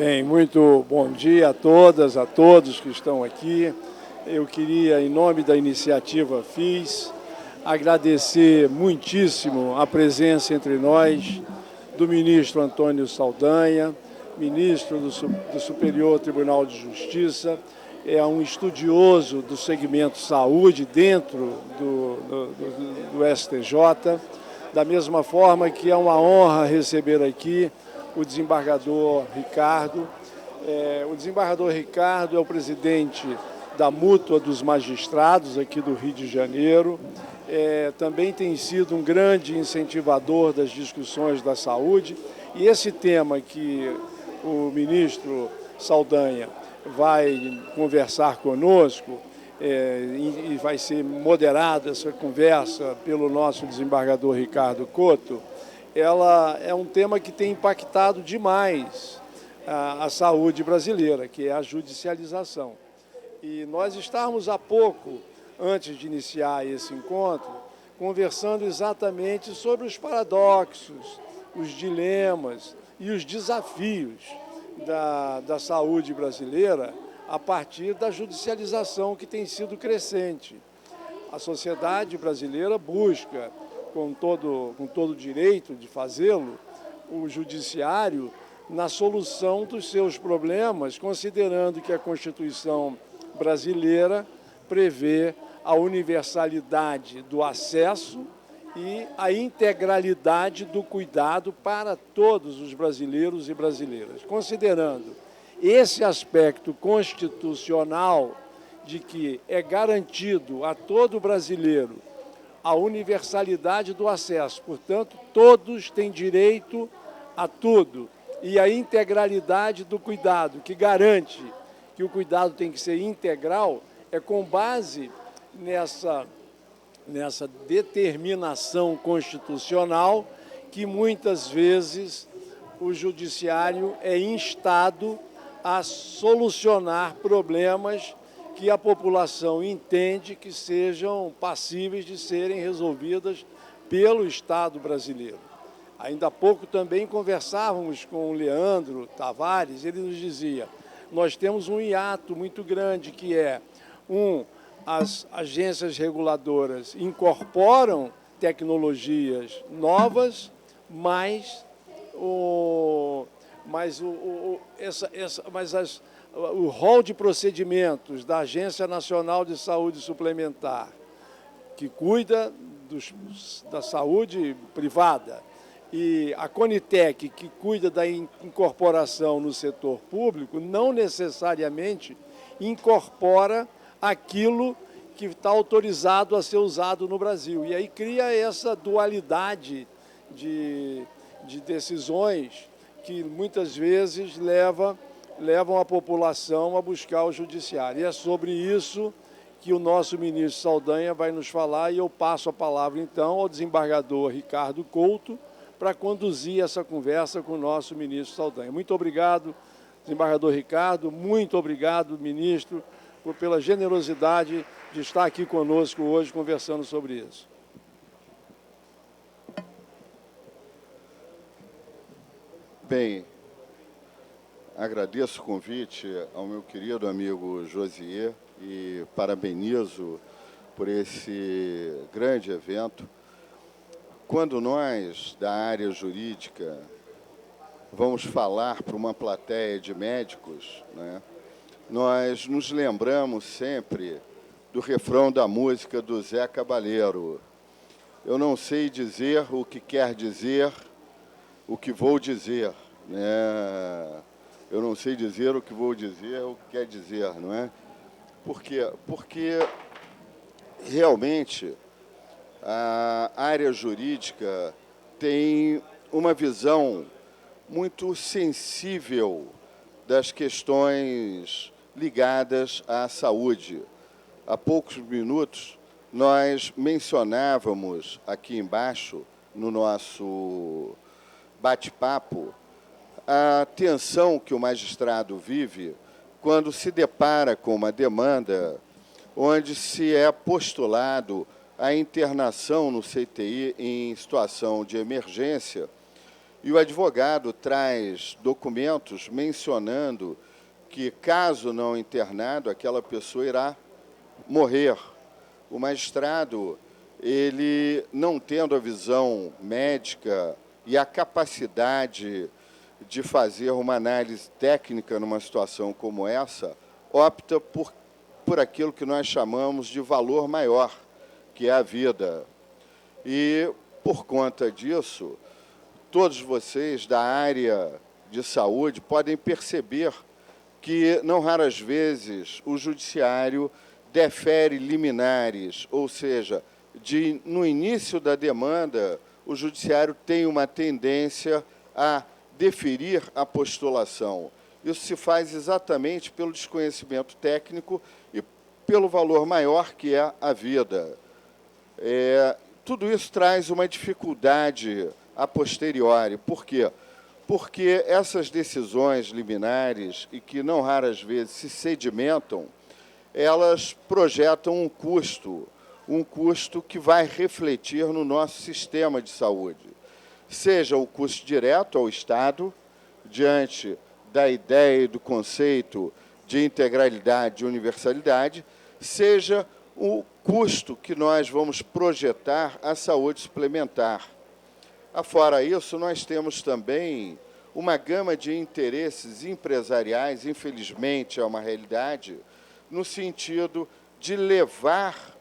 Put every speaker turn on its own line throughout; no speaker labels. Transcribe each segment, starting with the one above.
Bem, muito bom dia a todas, a todos que estão aqui. Eu queria, em nome da iniciativa FIS, agradecer muitíssimo a presença entre nós do ministro Antônio Saldanha, ministro do Superior Tribunal de Justiça, é um estudioso do segmento saúde dentro do STJ, da mesma forma que é uma honra receber aqui o desembargador Ricardo. O desembargador Ricardo é o presidente da Mútua dos Magistrados aqui do Rio de Janeiro. Também tem sido um grande incentivador das discussões da saúde. E esse tema que o ministro Saldanha vai conversar conosco, e vai ser moderada essa conversa pelo nosso desembargador Ricardo Couto, ela é um tema que tem impactado demais a saúde brasileira, que é a judicialização. E nós estávamos há pouco, antes de iniciar esse encontro, conversando exatamente sobre os paradoxos, os dilemas e os desafios da saúde brasileira a partir da judicialização que tem sido crescente. A sociedade brasileira busca, com todo o direito de fazê-lo, o judiciário na solução dos seus problemas, considerando que a Constituição brasileira prevê a universalidade do acesso e a integralidade do cuidado para todos os brasileiros e brasileiras. Considerando esse aspecto constitucional de que é garantido a todo brasileiro a universalidade do acesso, portanto, todos têm direito a tudo, e a integralidade do cuidado, que garante que o cuidado tem que ser integral, é com base nessa determinação constitucional que muitas vezes o judiciário é instado a solucionar problemas que a população entende que sejam passíveis de serem resolvidas pelo Estado brasileiro. Ainda há pouco também conversávamos com o Leandro Tavares, ele nos dizia, nós temos um hiato muito grande que é, as agências reguladoras incorporam tecnologias novas, mas o rol de procedimentos da Agência Nacional de Saúde Suplementar, que cuida da saúde privada, e a Conitec, que cuida da incorporação no setor público, não necessariamente incorpora aquilo que está autorizado a ser usado no Brasil. E aí cria essa dualidade de decisões que muitas vezes levam a população a buscar o judiciário. E é sobre isso que o nosso ministro Saldanha vai nos falar, e eu passo a palavra, então, ao desembargador Ricardo Couto, para conduzir essa conversa com o nosso ministro Saldanha. Muito obrigado, desembargador Ricardo, muito obrigado, ministro, pela generosidade de estar aqui conosco hoje conversando sobre isso.
Bem, agradeço o convite ao meu querido amigo Josier e parabenizo por esse grande evento. Quando nós, da área jurídica, vamos falar para uma plateia de médicos, né, nós nos lembramos sempre do refrão da música do Zé Cabaleiro. Eu não sei dizer o que quer dizer, o que vou dizer, né? Eu não sei dizer o que vou dizer, o que quer dizer, não é? Por quê? Porque realmente a área jurídica tem uma visão muito sensível das questões ligadas à saúde. Há poucos minutos, nós mencionávamos aqui embaixo, no nosso bate-papo, a tensão que o magistrado vive quando se depara com uma demanda onde se é postulado a internação no CTI em situação de emergência E o advogado traz documentos mencionando que, caso não internado, aquela pessoa irá morrer. O magistrado, ele, não tendo a visão médica e a capacidade de fazer uma análise técnica numa situação como essa, opta por aquilo que nós chamamos de valor maior, que é a vida. E, por conta disso, todos vocês da área de saúde podem perceber que, não raras vezes, o judiciário defere liminares, ou seja, no início da demanda, o judiciário tem uma tendência a deferir a postulação. Isso se faz exatamente pelo desconhecimento técnico e pelo valor maior que é a vida. Tudo isso traz uma dificuldade a posteriori. Por quê? Porque essas decisões liminares, e que não raras vezes se sedimentam, elas projetam um custo que vai refletir no nosso sistema de saúde. Seja o custo direto ao Estado, diante da ideia e do conceito de integralidade e universalidade, seja o custo que nós vamos projetar à saúde suplementar. Afora isso, nós temos também uma gama de interesses empresariais, infelizmente é uma realidade, no sentido de levar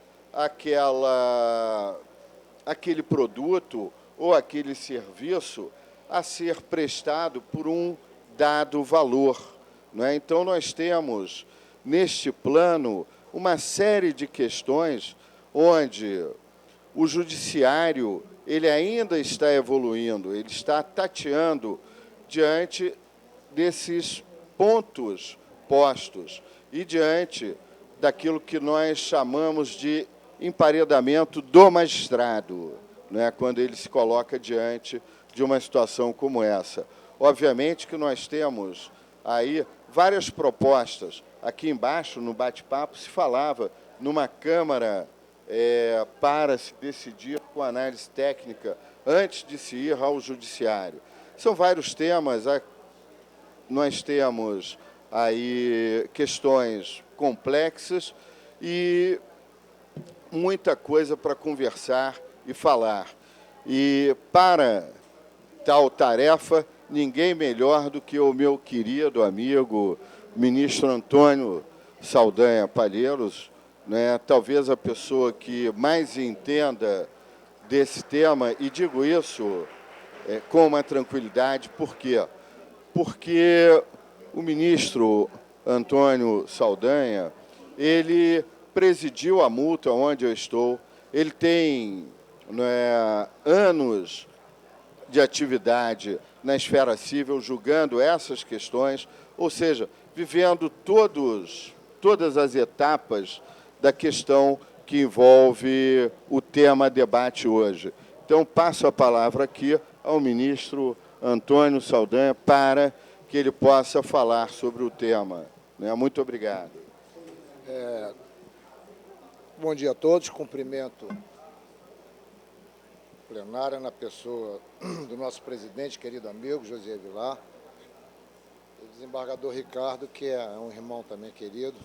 aquele produto ou aquele serviço a ser prestado por um dado valor, não é? Então, nós temos, neste plano, uma série de questões onde o judiciário ele ainda está evoluindo, ele está tateando diante desses pontos postos e diante daquilo que nós chamamos de emparedamento do magistrado, né, quando ele se coloca diante de uma situação como essa. Obviamente que nós temos aí várias propostas. Aqui embaixo, no bate-papo, se falava numa Câmara para se decidir com análise técnica antes de se ir ao judiciário. São vários temas. Nós temos aí questões complexas e muita coisa para conversar e falar. E para tal tarefa, ninguém melhor do que o meu querido amigo ministro Antônio Saldanha Palheiros, né, talvez a pessoa que mais entenda desse tema, e digo isso com uma tranquilidade. Por quê? Porque o ministro Antônio Saldanha, ele presidiu a multa onde eu estou, ele tem anos de atividade na esfera civil, julgando essas questões, ou seja, vivendo todas as etapas da questão que envolve o tema a debate hoje. Então, passo a palavra aqui ao ministro Antônio Saldanha para que ele possa falar sobre o tema. Muito obrigado.
Bom dia a todos. Cumprimento a plenária na pessoa do nosso presidente, querido amigo José Vilar, o desembargador Ricardo, que é um irmão também querido.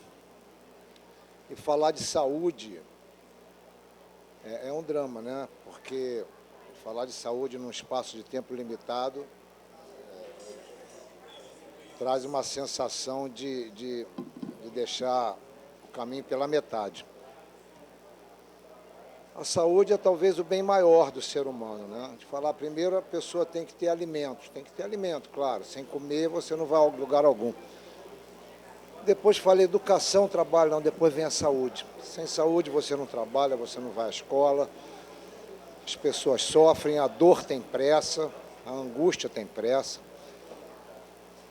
E falar de saúde é um drama, né? Porque falar de saúde num espaço de tempo limitado traz uma sensação de deixar o caminho pela metade. A saúde é talvez o bem maior do ser humano, né? De falar, primeiro, a pessoa tem que ter alimentos. Tem que ter alimento, claro. Sem comer, você não vai a lugar algum. Depois falei educação, trabalho, não, depois vem a saúde. Sem saúde você não trabalha, você não vai à escola, as pessoas sofrem, a dor tem pressa, a angústia tem pressa.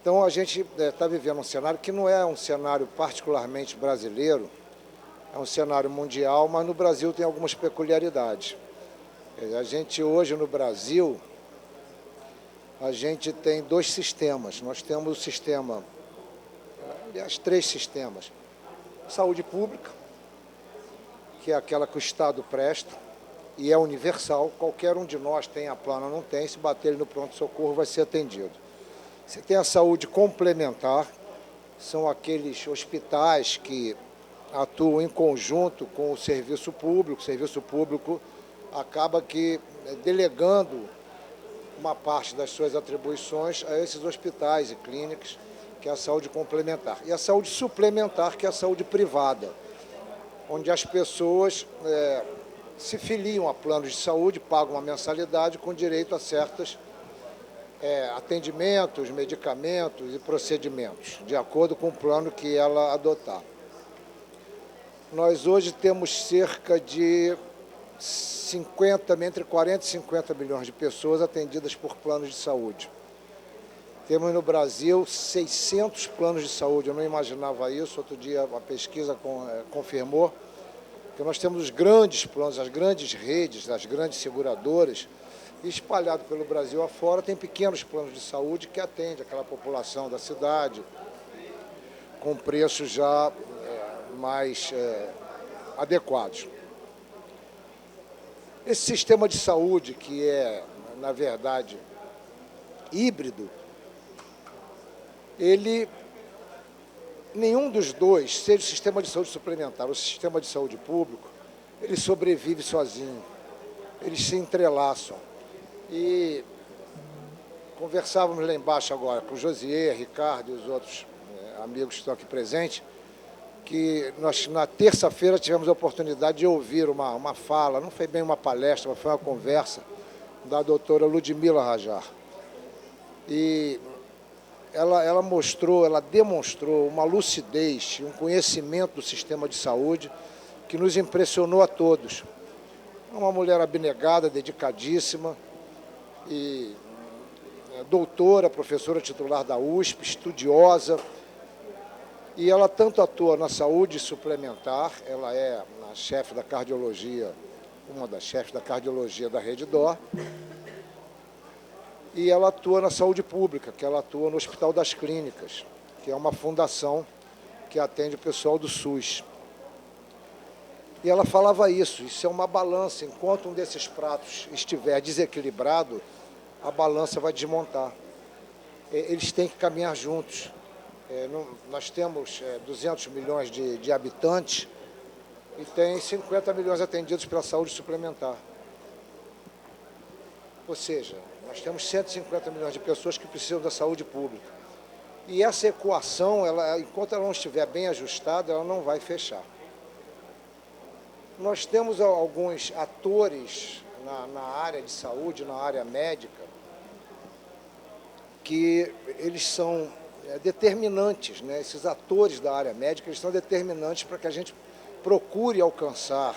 Então a gente está vivendo um cenário que não é um cenário particularmente brasileiro, é um cenário mundial, mas no Brasil tem algumas peculiaridades. A gente hoje no Brasil, a gente tem dois sistemas. Nós temos o sistema, aliás, 3 sistemas. Saúde pública, que é aquela que o Estado presta. e é universal, qualquer um de nós tem a plano ou não tem, se bater ele no pronto-socorro vai ser atendido. Você tem a saúde complementar, são aqueles hospitais que atuam em conjunto com o serviço público acaba que delegando uma parte das suas atribuições a esses hospitais e clínicas, que é a saúde complementar. E a saúde suplementar, que é a saúde privada, onde as pessoas se filiam a planos de saúde, pagam uma mensalidade com direito a certos atendimentos, medicamentos e procedimentos, de acordo com o plano que ela adotar. Nós hoje temos cerca de entre 40 e 50 milhões de pessoas atendidas por planos de saúde. Temos no Brasil 600 planos de saúde, eu não imaginava isso, outro dia a pesquisa confirmou que nós temos os grandes planos, as grandes redes, as grandes seguradoras, e espalhado pelo Brasil afora tem pequenos planos de saúde que atendem aquela população da cidade, com preços já mais adequados. Esse sistema de saúde, que é, na verdade, híbrido, nenhum dos dois, seja o sistema de saúde suplementar ou o sistema de saúde público, ele sobrevive sozinho, eles se entrelaçam. E conversávamos lá embaixo agora com o Josier, Ricardo e os outros amigos que estão aqui presentes, que nós, na terça-feira, tivemos a oportunidade de ouvir uma fala, não foi bem uma palestra, mas foi uma conversa, da doutora Ludmila Rajar. E ela demonstrou uma lucidez, um conhecimento do sistema de saúde que nos impressionou a todos. Uma mulher abnegada, dedicadíssima, e doutora, professora titular da USP, estudiosa, e ela tanto atua na saúde suplementar, ela é a chefe da cardiologia, uma das chefes da cardiologia da Rede D'Or, e ela atua na saúde pública, que ela atua no Hospital das Clínicas, que é uma fundação que atende o pessoal do SUS. E ela falava isso é uma balança, enquanto um desses pratos estiver desequilibrado, a balança vai desmontar. Eles têm que caminhar juntos. Nós temos 200 milhões de habitantes e tem 50 milhões atendidos pela saúde suplementar. Ou seja, nós temos 150 milhões de pessoas que precisam da saúde pública. E essa equação, enquanto ela não estiver bem ajustada, ela não vai fechar. Nós temos alguns atores na área de saúde, na área médica, que eles são determinantes, né? Esses atores da área médica, eles são determinantes para que a gente procure alcançar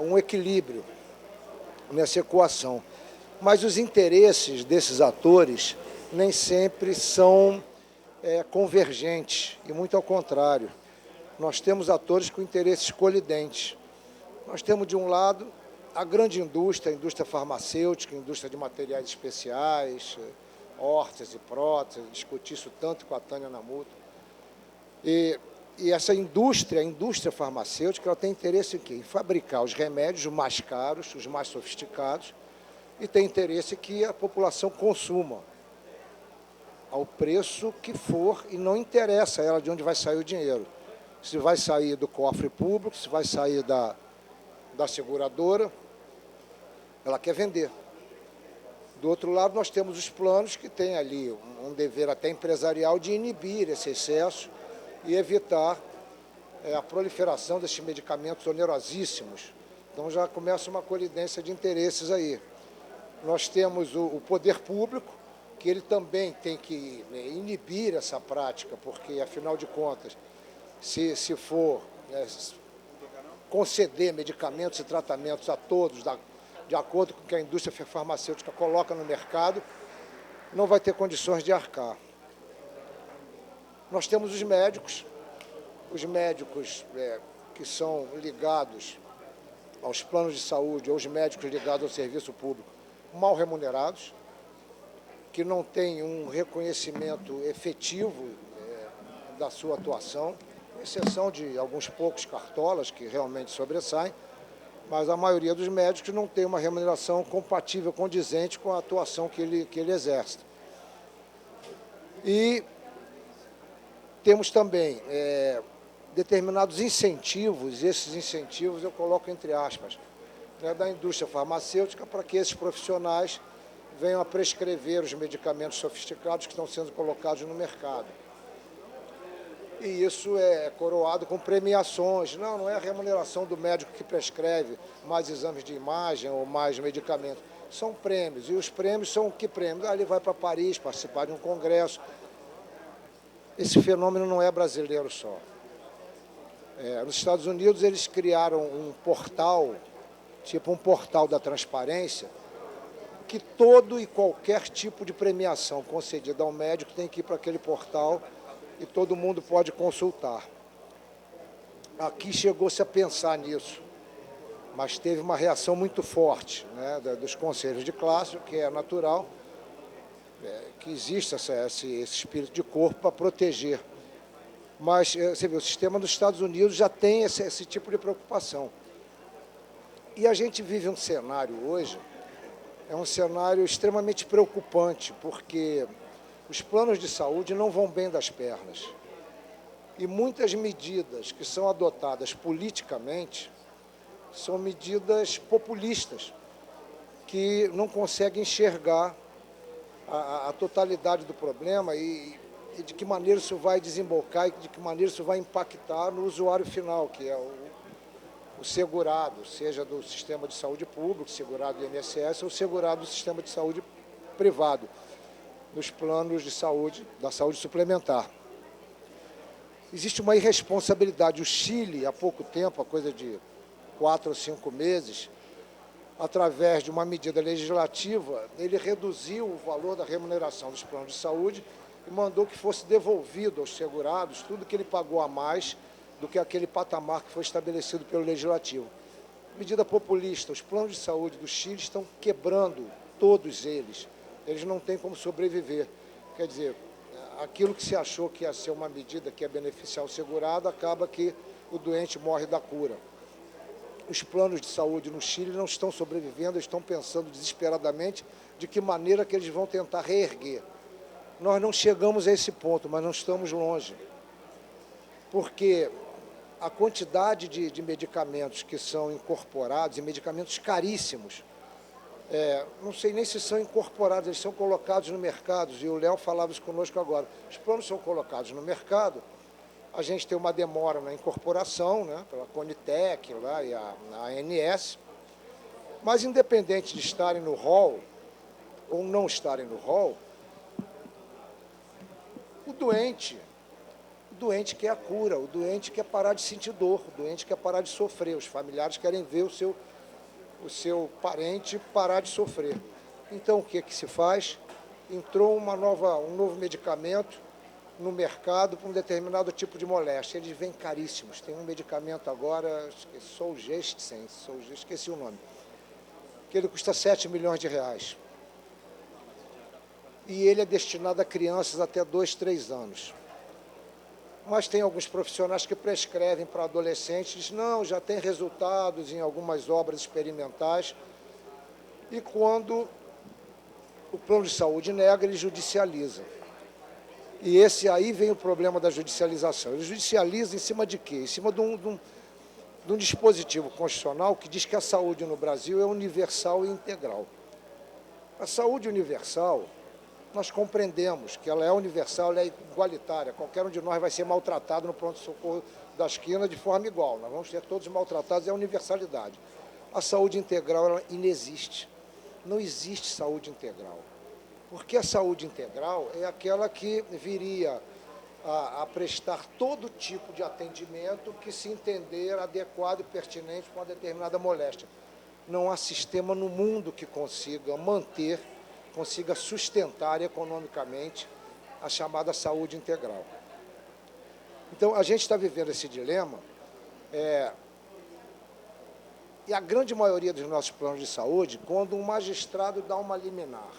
um equilíbrio nessa equação. Mas os interesses desses atores nem sempre são convergentes, e muito ao contrário. Nós temos atores com interesses colidentes. Nós temos, de um lado, a grande indústria, a indústria farmacêutica, a indústria de materiais especiais, órteses e próteses, discuti isso tanto com a Tânia Namuto. E essa indústria, a indústria farmacêutica, ela tem interesse em quê? Em fabricar os remédios mais caros, os mais sofisticados, e tem interesse que a população consuma ao preço que for, e não interessa a ela de onde vai sair o dinheiro. Se vai sair do cofre público, se vai sair da seguradora, ela quer vender. Do outro lado, nós temos os planos que têm ali um dever até empresarial de inibir esse excesso e evitar a proliferação desses medicamentos onerosíssimos. Então já começa uma colidência de interesses aí. Nós temos o poder público, que ele também tem que inibir essa prática, porque, afinal de contas, se for conceder medicamentos e tratamentos a todos, de acordo com o que a indústria farmacêutica coloca no mercado, não vai ter condições de arcar. Nós temos os médicos que são ligados aos planos de saúde, ou os médicos ligados ao serviço público, mal remunerados, que não têm um reconhecimento efetivo da sua atuação, exceção de alguns poucos cartolas que realmente sobressaem, mas a maioria dos médicos não tem uma remuneração compatível, condizente com a atuação que ele exerce. E temos também determinados incentivos, e esses incentivos eu coloco entre aspas, né, da indústria farmacêutica para que esses profissionais venham a prescrever os medicamentos sofisticados que estão sendo colocados no mercado. E isso é coroado com premiações. Não é a remuneração do médico que prescreve mais exames de imagem ou mais medicamentos. São prêmios. E os prêmios são que prêmios? Ele vai para Paris participar de um congresso. Esse fenômeno não é brasileiro só. Nos Estados Unidos, eles criaram um portal, tipo um portal da transparência, que todo e qualquer tipo de premiação concedida ao médico tem que ir para aquele portal e todo mundo pode consultar. Aqui chegou-se a pensar nisso, mas teve uma reação muito forte, né, dos conselhos de classe, o que é natural, que existe esse espírito de corpo para proteger. Mas, você vê, o sistema dos Estados Unidos já tem esse tipo de preocupação. E a gente vive um cenário hoje, é um cenário extremamente preocupante, porque os planos de saúde não vão bem das pernas. E muitas medidas que são adotadas politicamente são medidas populistas, que não conseguem enxergar a totalidade do problema e de que maneira isso vai desembocar e de que maneira isso vai impactar no usuário final, que é o segurado, seja do sistema de saúde público, segurado do INSS ou segurado do sistema de saúde privado, nos planos de saúde, da saúde suplementar. Existe uma irresponsabilidade. O Chile, há pouco tempo, há coisa de 4 ou 5 meses, através de uma medida legislativa, ele reduziu o valor da remuneração dos planos de saúde e mandou que fosse devolvido aos segurados tudo que ele pagou a mais do que aquele patamar que foi estabelecido pelo Legislativo. Medida populista. Os planos de saúde do Chile estão quebrando, todos eles. Eles não têm como sobreviver. Quer dizer, aquilo que se achou que ia ser uma medida que ia beneficiar o segurado, acaba que o doente morre da cura. Os planos de saúde no Chile não estão sobrevivendo, eles estão pensando desesperadamente de que maneira que eles vão tentar reerguer. Nós não chegamos a esse ponto, mas não estamos longe. Porque a quantidade de medicamentos que são incorporados, e medicamentos caríssimos, não sei nem se são incorporados, eles são colocados no mercado, e o Léo falava isso conosco agora. Os planos são colocados no mercado, a gente tem uma demora na incorporação, né, pela Conitec lá, e a ANS, mas independente de estarem no rol ou não estarem no rol, o doente quer a cura, o doente quer parar de sentir dor, o doente quer parar de sofrer, os familiares querem ver o seu parente parar de sofrer. Então, o que se faz? Entrou um novo medicamento no mercado para um determinado tipo de moléstia. Eles vêm caríssimos. Tem um medicamento agora, Solgesten, esqueci o nome, que ele custa 7 milhões de reais. E ele é destinado a crianças até 2, 3 anos. Mas tem alguns profissionais que prescrevem para adolescentes, dizem, não, já tem resultados em algumas obras experimentais. E quando o plano de saúde nega, ele judicializa. E esse aí vem o problema da judicialização. Ele judicializa em cima de quê? Em cima de um dispositivo constitucional que diz que a saúde no Brasil é universal e integral. A saúde universal, nós compreendemos que ela é universal, ela é igualitária. Qualquer um de nós vai ser maltratado no pronto-socorro da esquina de forma igual. Nós vamos ser todos maltratados, é a universalidade. A saúde integral, ela inexiste. Não existe saúde integral. Porque a saúde integral é aquela que viria a prestar todo tipo de atendimento que se entender adequado e pertinente para uma determinada moléstia. Não há sistema no mundo que consiga manter, consiga sustentar economicamente a chamada saúde integral. Então, a gente está vivendo esse dilema, e a grande maioria dos nossos planos de saúde, quando um magistrado dá uma liminar,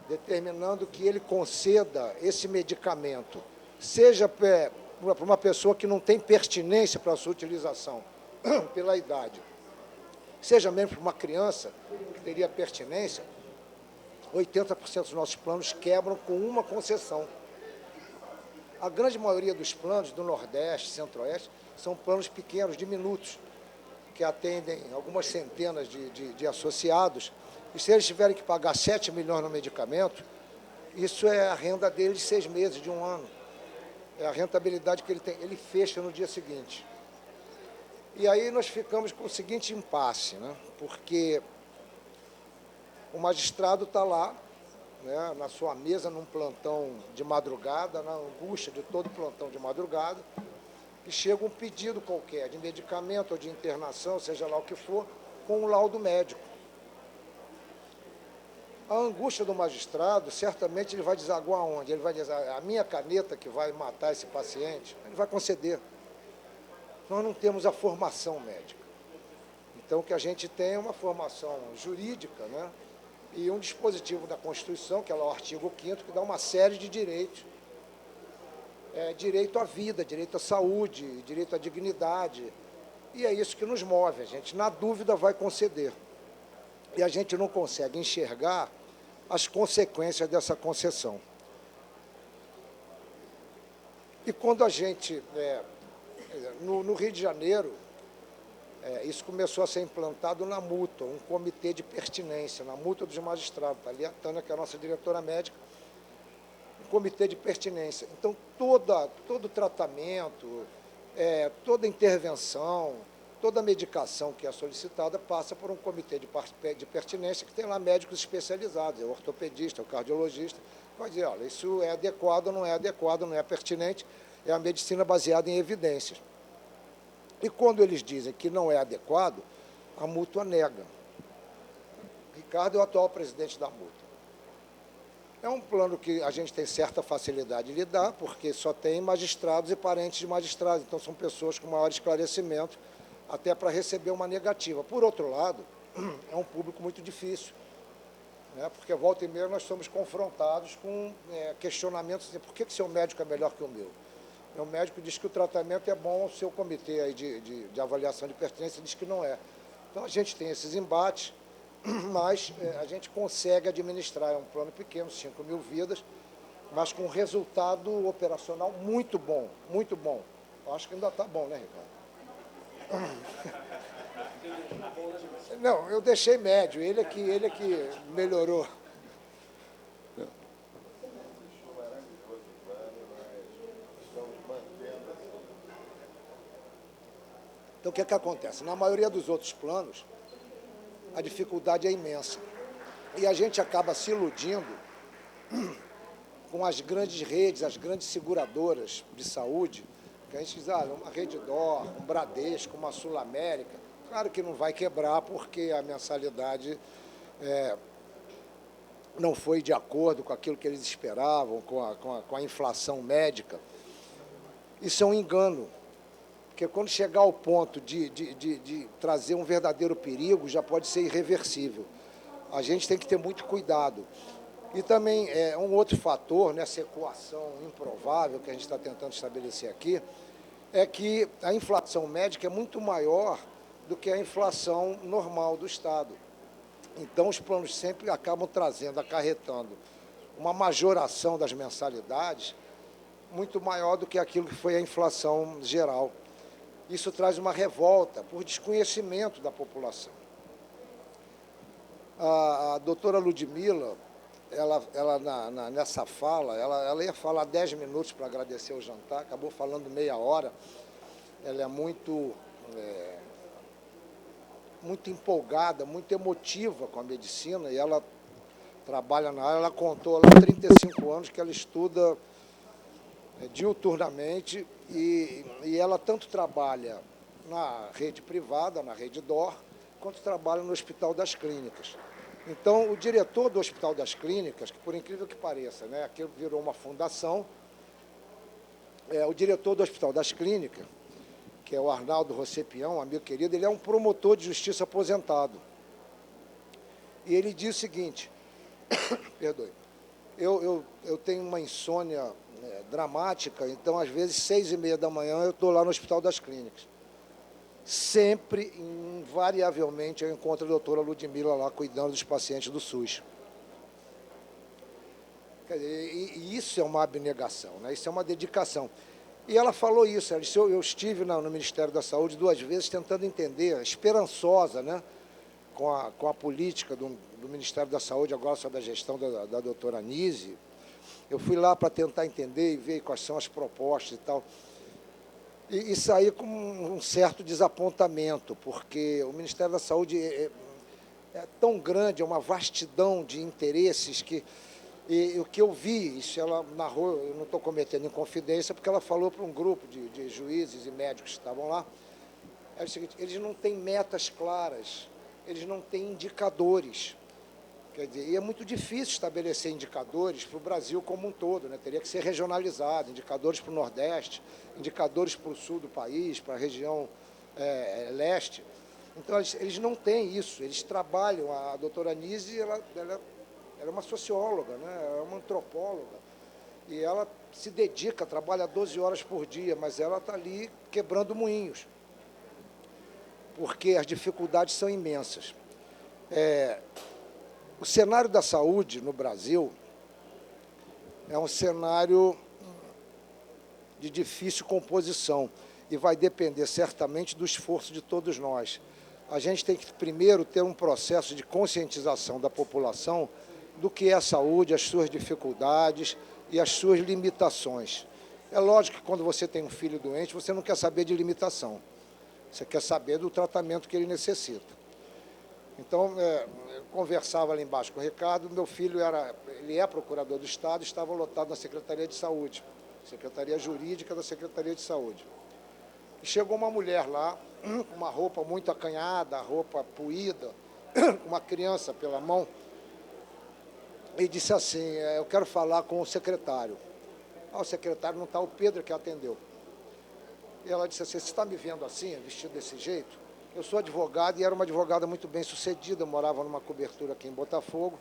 determinando que ele conceda esse medicamento, seja para uma pessoa que não tem pertinência para a sua utilização, pela idade, seja mesmo para uma criança que teria pertinência, 80% dos nossos planos quebram com uma concessão. A grande maioria dos planos do Nordeste, Centro-Oeste, são planos pequenos, diminutos, que atendem algumas centenas de associados, e se eles tiverem que pagar 7 milhões no medicamento, isso é a renda dele de 6 meses, de um ano. É a rentabilidade que ele tem. Ele fecha no dia seguinte. E aí nós ficamos com o seguinte impasse, né? Porque o magistrado está lá, né, na sua mesa, num plantão de madrugada, na angústia de todo plantão de madrugada, e chega um pedido qualquer, de medicamento ou de internação, seja lá o que for, com um laudo médico. A angústia do magistrado, certamente ele vai desaguar onde? Ele vai dizer, a minha caneta que vai matar esse paciente, ele vai conceder. Nós não temos a formação médica. Então, o que a gente tem é uma formação jurídica, né? E um dispositivo da Constituição, que é o artigo 5º, que dá uma série de direitos. Direito à vida, direito à saúde, direito à dignidade. E é isso que nos move. A gente, na dúvida, vai conceder. E a gente não consegue enxergar as consequências dessa concessão. E quando a gente, no Rio de Janeiro, isso começou a ser implantado na MUTA, um comitê de pertinência, na MUTA dos magistrados. Está ali a Tânia, que é a nossa diretora médica, um comitê de pertinência. Então, todo tratamento, toda intervenção, toda medicação que é solicitada passa por um comitê de pertinência que tem lá médicos especializados, é o ortopedista, é o cardiologista, vai dizer, olha, isso é adequado, não é pertinente, é a medicina baseada em evidências. E quando eles dizem que não é adequado, a mútua nega. Ricardo é o atual presidente da mútua. É um plano que a gente tem certa facilidade de lidar, porque só tem magistrados e parentes de magistrados, então são pessoas com maior esclarecimento, até para receber uma negativa. Por outro lado, é um público muito difícil, né? Porque volta e meia nós somos confrontados com questionamentos assim, por que seu médico é melhor que o meu? Meu médico diz que o tratamento é bom, o seu comitê aí de avaliação de pertinência diz que não é. Então a gente tem esses embates, mas a gente consegue administrar, é um plano pequeno, 5 mil vidas, mas com resultado operacional muito bom, muito bom. Eu acho que ainda está bom, né, Ricardo? Não, eu deixei médio, ele é que melhorou. Então, o que é que acontece? Na maioria dos outros planos, a dificuldade é imensa. E a gente acaba se iludindo com as grandes redes, as grandes seguradoras de saúde, que a gente diz, uma Rede D'Or, um Bradesco, uma Sul América. Claro que não vai quebrar, porque a mensalidade não foi de acordo com aquilo que eles esperavam, com a inflação médica. Isso é um engano, porque quando chegar ao ponto de trazer um verdadeiro perigo, já pode ser irreversível. A gente tem que ter muito cuidado. E também um outro fator nessa equação improvável que a gente está tentando estabelecer aqui, é que a inflação médica é muito maior do que a inflação normal do Estado. Então, os planos sempre acabam acarretando uma majoração das mensalidades muito maior do que aquilo que foi a inflação geral. Isso traz uma revolta por desconhecimento da população. A doutora Ludmila, nessa fala, ela ia falar 10 minutos para agradecer o jantar, acabou falando meia hora. Ela é muito empolgada, muito emotiva com a medicina, e ela trabalha na área. Ela contou há 35 anos que ela estuda diuturnamente, e ela tanto trabalha na rede privada, na Rede D'Or, quanto trabalha no Hospital das Clínicas. Então, o diretor do Hospital das Clínicas, que por incrível que pareça, né, aquilo virou uma fundação, o diretor do Hospital das Clínicas, que é o Arnaldo Rossepião, amigo querido, ele é um promotor de justiça aposentado. E ele diz o seguinte, perdoe, eu tenho uma insônia dramática, então, às vezes, 6h30 da manhã, eu estou lá no Hospital das Clínicas. sempre, invariavelmente, eu encontro a doutora Ludmila lá cuidando dos pacientes do SUS. Quer dizer, e isso é uma abnegação, né? Isso é uma dedicação. E ela falou isso, ela disse, eu estive no Ministério da Saúde 2 vezes tentando entender, esperançosa, né, com a política do Ministério da Saúde, agora sob a gestão da doutora Anise. Eu fui lá para tentar entender e ver quais são as propostas e tal. E saí com um certo desapontamento, porque o Ministério da Saúde é tão grande, é uma vastidão de interesses que... E o que eu vi, isso ela narrou, eu não estou cometendo inconfidência, porque ela falou para um grupo de juízes e médicos que estavam lá, é o seguinte, eles não têm metas claras, eles não têm indicadores. Quer dizer, e é muito difícil estabelecer indicadores para o Brasil como um todo, né? Teria que ser regionalizado, indicadores para o Nordeste, indicadores para o sul do país, para a região leste. Então, eles não têm isso, eles trabalham, a doutora Anise, ela é uma socióloga, né? Ela é uma antropóloga, e ela se dedica, trabalha 12 horas por dia, mas ela está ali quebrando moinhos, porque as dificuldades são imensas. O cenário da saúde no Brasil é um cenário de difícil composição e vai depender certamente do esforço de todos nós. A gente tem que, primeiro, ter um processo de conscientização da população do que é a saúde, as suas dificuldades e as suas limitações. É lógico que quando você tem um filho doente, você não quer saber de limitação. Você quer saber do tratamento que ele necessita. Então, eu conversava lá embaixo com o Ricardo, meu filho ele é procurador do Estado, estava lotado na Secretaria de Saúde, Secretaria Jurídica da Secretaria de Saúde. E chegou uma mulher lá, com uma roupa muito acanhada, roupa puída, com uma criança pela mão, e disse assim, eu quero falar com o secretário. O secretário não está, o Pedro que atendeu. E ela disse assim, você está me vendo assim, vestido desse jeito? Eu sou advogada e era uma advogada muito bem sucedida, eu morava numa cobertura aqui em Botafogo,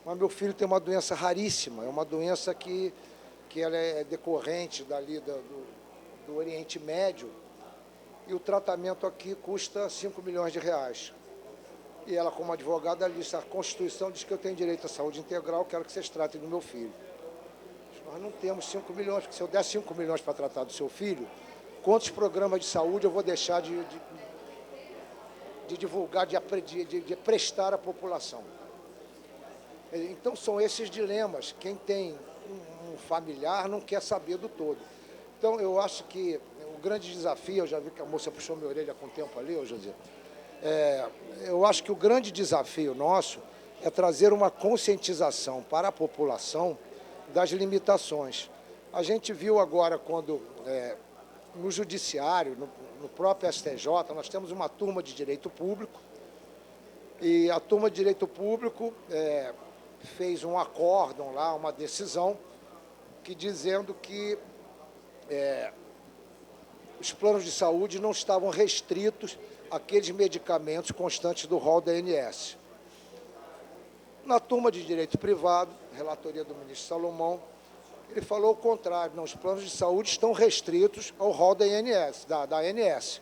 mas meu filho tem uma doença raríssima, é uma doença que ela é decorrente dali do Oriente Médio, e o tratamento aqui custa 5 milhões de reais. E ela, como advogada, disse, a Constituição diz que eu tenho direito à saúde integral, quero que vocês tratem do meu filho. Nós não temos 5 milhões, porque se eu der 5 milhões para tratar do seu filho, quantos programas de saúde eu vou deixar de divulgar, de prestar à população? Então, são esses dilemas. Quem tem um familiar não quer saber do todo. Então, eu acho que o grande desafio, eu já vi que a moça puxou minha orelha com o tempo ali, ô José, eu acho que o grande desafio nosso é trazer uma conscientização para a população das limitações. A gente viu agora quando, no judiciário, no próprio STJ, nós temos uma turma de direito público, e a turma de direito público fez um acórdão lá, uma decisão, dizendo que os planos de saúde não estavam restritos àqueles medicamentos constantes do rol da ANS. Na turma de direito privado, relatoria do ministro Salomão, ele falou o contrário, não, os planos de saúde estão restritos ao rol da ANS.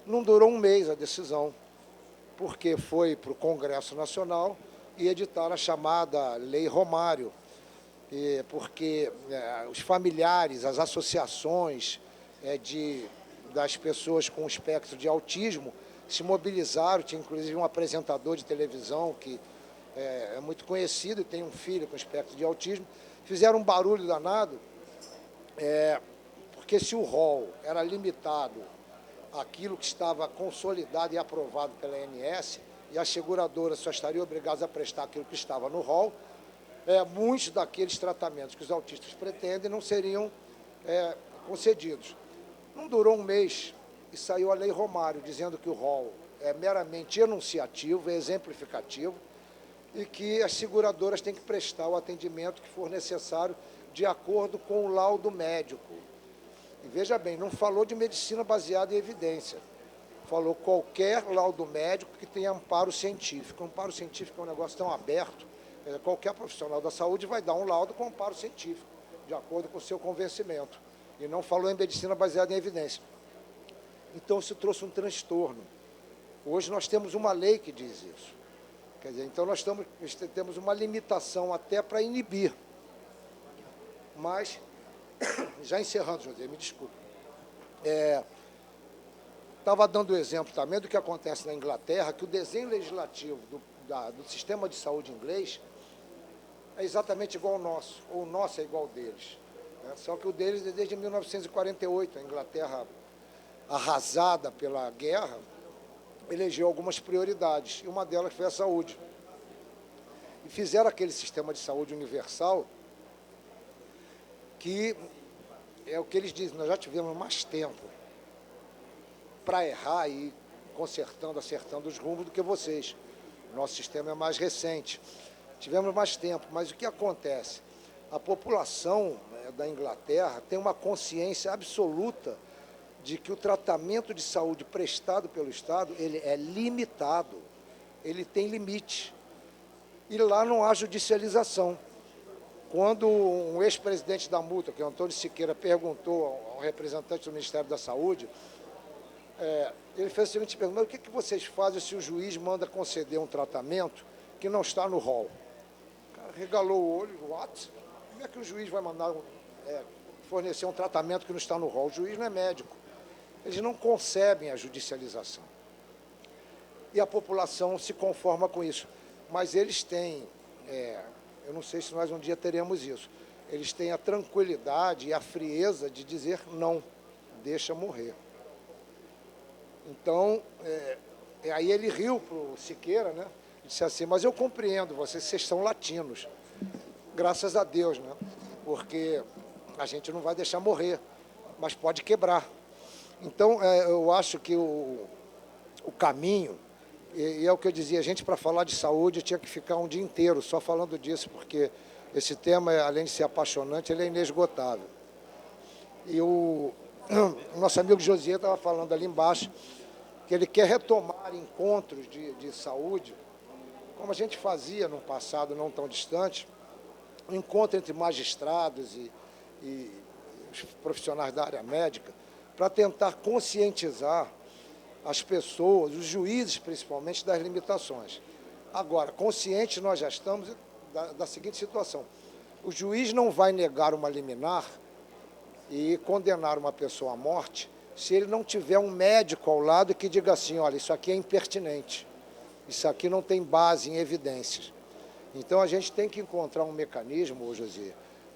Não durou um mês a decisão, porque foi para o Congresso Nacional e editaram a chamada Lei Romário, porque os familiares, as associações das pessoas com espectro de autismo se mobilizaram, tinha inclusive um apresentador de televisão que é muito conhecido e tem um filho com espectro de autismo, fizeram um barulho danado, porque se o rol era limitado àquilo que estava consolidado e aprovado pela ANS, e as seguradoras só estariam obrigadas a prestar aquilo que estava no rol, muitos daqueles tratamentos que os autistas pretendem não seriam concedidos. Não durou um mês e saiu a Lei Romário, dizendo que o rol é meramente enunciativo, é exemplificativo, e que as seguradoras têm que prestar o atendimento que for necessário de acordo com o laudo médico. E veja bem, não falou de medicina baseada em evidência, falou qualquer laudo médico que tenha amparo científico. O amparo científico é um negócio tão aberto, qualquer profissional da saúde vai dar um laudo com amparo científico, de acordo com o seu convencimento. E não falou em medicina baseada em evidência. Então, isso trouxe um transtorno. Hoje nós temos uma lei que diz isso. Quer dizer, então nós temos uma limitação até para inibir. Mas, já encerrando, José, me desculpe. Estava dando o exemplo também do que acontece na Inglaterra, que o desenho legislativo do sistema de saúde inglês é exatamente igual ao nosso, ou o nosso é igual ao deles. Né? Só que o deles é desde 1948, a Inglaterra, arrasada pela guerra, elegeu algumas prioridades, e uma delas foi a saúde. E fizeram aquele sistema de saúde universal, que é o que eles dizem, nós já tivemos mais tempo para errar e ir consertando, acertando os rumos do que vocês. Nosso sistema é mais recente. Tivemos mais tempo, mas o que acontece? A população da Inglaterra tem uma consciência absoluta de que o tratamento de saúde prestado pelo Estado, ele é limitado, ele tem limite. E lá não há judicialização. Quando um ex-presidente da multa, que é o Antônio Siqueira, perguntou ao representante do Ministério da Saúde, ele fez a seguinte pergunta: o que vocês fazem se o juiz manda conceder um tratamento que não está no rol? O cara regalou o olho, what? Como é que o juiz vai mandar fornecer um tratamento que não está no rol? O juiz não é médico. Eles não concebem a judicialização. E a população se conforma com isso. Mas eles têm, eu não sei se nós um dia teremos isso, eles têm a tranquilidade e a frieza de dizer não, deixa morrer. Então, aí ele riu para o Siqueira, né? Disse assim: mas eu compreendo, vocês são latinos. Graças a Deus, né? Porque a gente não vai deixar morrer, mas pode quebrar. Então, eu acho que o caminho, e é o que eu dizia, a gente para falar de saúde tinha que ficar um dia inteiro só falando disso, porque esse tema, além de ser apaixonante, ele é inesgotável. E o nosso amigo Josier estava falando ali embaixo, que ele quer retomar encontros de saúde, como a gente fazia no passado não tão distante, um encontro entre magistrados e os profissionais da área médica, para tentar conscientizar as pessoas, os juízes principalmente, das limitações. Agora, conscientes nós já estamos da seguinte situação: o juiz não vai negar uma liminar e condenar uma pessoa à morte se ele não tiver um médico ao lado que diga assim: olha, isso aqui é impertinente, isso aqui não tem base em evidências. Então, a gente tem que encontrar um mecanismo, José,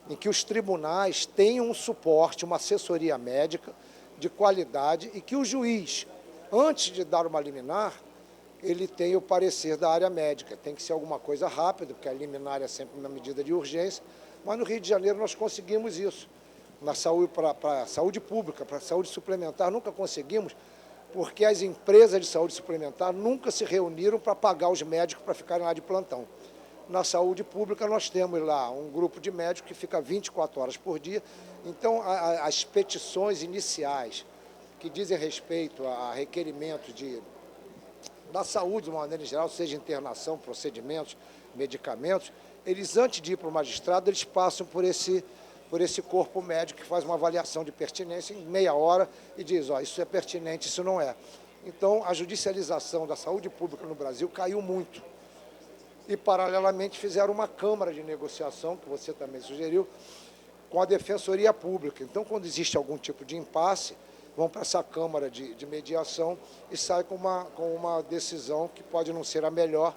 em que os tribunais tenham um suporte, uma assessoria médica de qualidade e que o juiz, antes de dar uma liminar, ele tenha o parecer da área médica. Tem que ser alguma coisa rápida, porque a liminar é sempre uma medida de urgência, mas no Rio de Janeiro nós conseguimos isso. Na saúde, para a saúde pública, para a saúde suplementar, nunca conseguimos, porque as empresas de saúde suplementar nunca se reuniram para pagar os médicos para ficarem lá de plantão. Na saúde pública, nós temos lá um grupo de médicos que fica 24 horas por dia. Então, as petições iniciais que dizem respeito a requerimentos da saúde, de uma maneira geral, seja internação, procedimentos, medicamentos, eles, antes de ir para o magistrado, eles passam por esse corpo médico que faz uma avaliação de pertinência em meia hora e diz: ó, isso é pertinente, isso não é. Então, a judicialização da saúde pública no Brasil caiu muito. E, paralelamente, fizeram uma câmara de negociação, que você também sugeriu, com a Defensoria Pública. Então, quando existe algum tipo de impasse, vão para essa câmara de mediação e saem com uma decisão que pode não ser a melhor,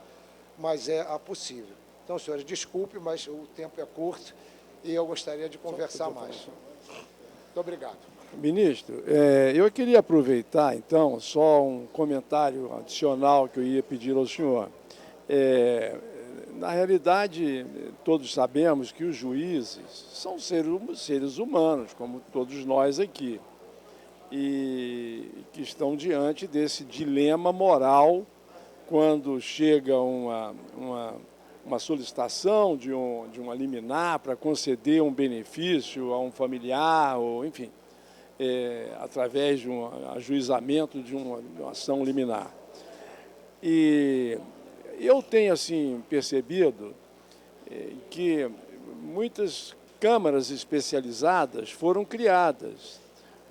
mas é a possível. Então, senhores, desculpe, mas o tempo é curto e eu gostaria de conversar mais. Muito obrigado.
Ministro, eu queria aproveitar, então, só um comentário adicional que eu ia pedir ao senhor. Na realidade, todos sabemos que os juízes são seres humanos, como todos nós aqui, e que estão diante desse dilema moral quando chega uma solicitação de uma liminar para conceder um benefício a um familiar, ou enfim, através de um ajuizamento de uma ação liminar. E eu tenho, assim, percebido que muitas câmaras especializadas foram criadas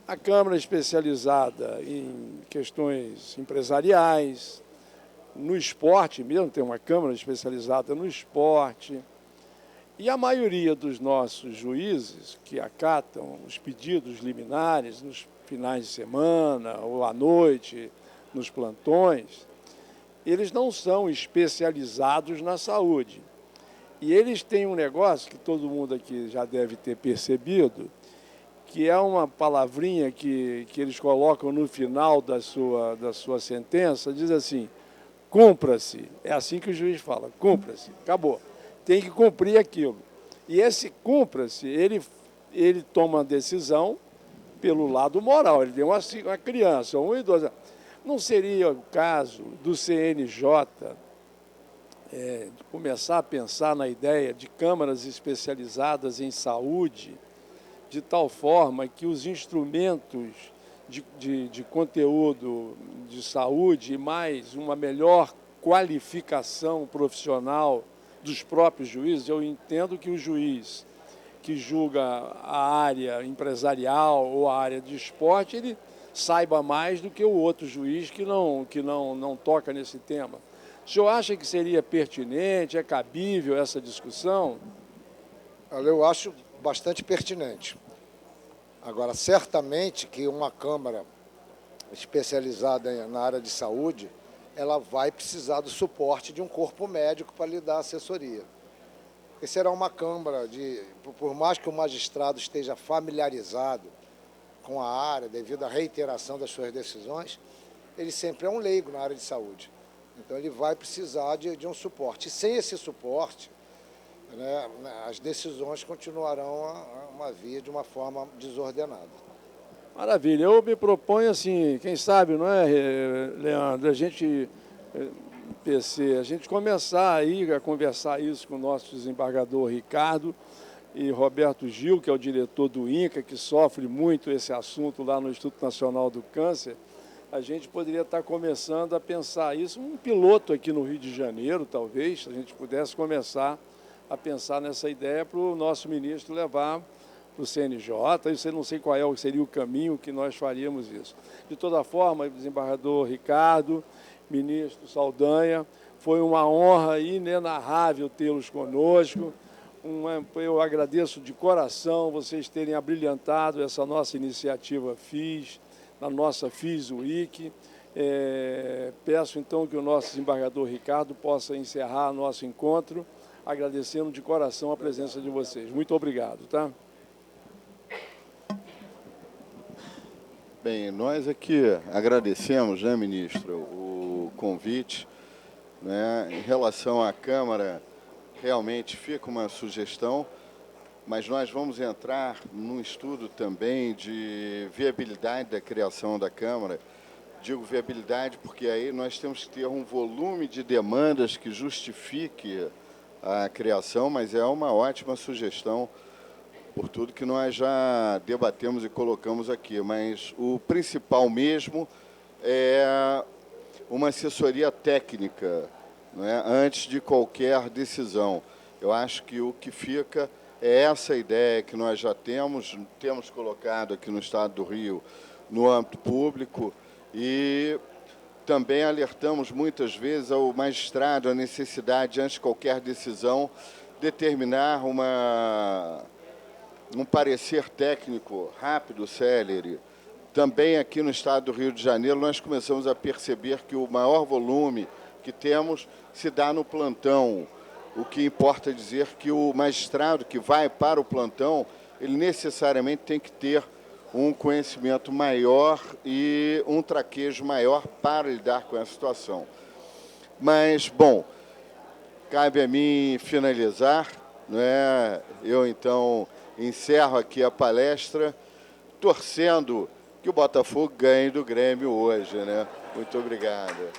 A Câmara especializada em questões empresariais, no esporte mesmo, tem uma Câmara especializada no esporte. E a maioria dos nossos juízes que acatam os pedidos liminares nos finais de semana ou à noite, nos plantões, eles não são especializados na saúde. E eles têm um negócio que todo mundo aqui já deve ter percebido, que é uma palavrinha que eles colocam no final da sua sentença, diz assim, cumpra-se. É assim que o juiz fala, cumpra-se, acabou. Tem que cumprir aquilo. E esse cumpra-se, ele toma uma decisão pelo lado moral. Ele tem uma criança, um idoso. Não seria o caso do CNJ de começar a pensar na ideia de câmaras especializadas em saúde, de tal forma que os instrumentos de conteúdo de saúde, mais uma melhor qualificação profissional dos próprios juízes, eu entendo que o juiz que julga a área empresarial ou a área de esporte, ele saiba mais do que o outro juiz que não toca nesse tema. O senhor acha que seria pertinente, é cabível essa discussão?
Olha, eu acho bastante pertinente. Agora, certamente que uma Câmara especializada na área de saúde, ela vai precisar do suporte de um corpo médico para lhe dar assessoria. Porque será uma Câmara, por mais que o magistrado esteja familiarizado com a área, devido à reiteração das suas decisões, ele sempre é um leigo na área de saúde. Então, ele vai precisar de um suporte. E sem esse suporte, né, as decisões continuarão a vir de uma forma desordenada.
Maravilha. Eu me proponho assim, quem sabe, não é, Leandro, a gente começar aí a conversar isso com o nosso desembargador Ricardo e Roberto Gil, que é o diretor do INCA, que sofre muito esse assunto lá no Instituto Nacional do Câncer. A gente poderia estar começando a pensar isso, um piloto aqui no Rio de Janeiro, talvez, se a gente pudesse começar a pensar nessa ideia para o nosso ministro levar para o CNJ, eu não sei qual seria o caminho que nós faríamos isso. De toda forma, desembargador Ricardo, ministro Saldanha, foi uma honra inenarrável tê-los conosco. Eu agradeço de coração vocês terem abrilhantado essa nossa iniciativa FIS, na nossa FIS Week. Peço então que o nosso desembargador Ricardo possa encerrar nosso encontro, agradecendo de coração a presença de vocês. Muito obrigado, tá?
Bem, nós aqui agradecemos, né, ministro, o convite, né, em relação à Câmara, realmente fica uma sugestão, mas nós vamos entrar num estudo também de viabilidade da criação da Câmara. Digo viabilidade porque aí nós temos que ter um volume de demandas que justifique a criação, mas é uma ótima sugestão por tudo que nós já debatemos e colocamos aqui. Mas o principal mesmo é uma assessoria técnica, né, antes de qualquer decisão. Eu acho que o que fica é essa ideia que nós já temos colocado aqui no Estado do Rio, no âmbito público, e também alertamos muitas vezes ao magistrado a necessidade, antes de qualquer decisão, determinar um parecer técnico rápido, célere. Também aqui no Estado do Rio de Janeiro, nós começamos a perceber que o maior volume que temos se dá no plantão. O que importa dizer que o magistrado que vai para o plantão, ele necessariamente tem que ter um conhecimento maior e um traquejo maior para lidar com essa situação. Mas, bom, cabe a mim finalizar, né? Eu, então, encerro aqui a palestra, torcendo que o Botafogo ganhe do Grêmio hoje, né? Muito obrigado.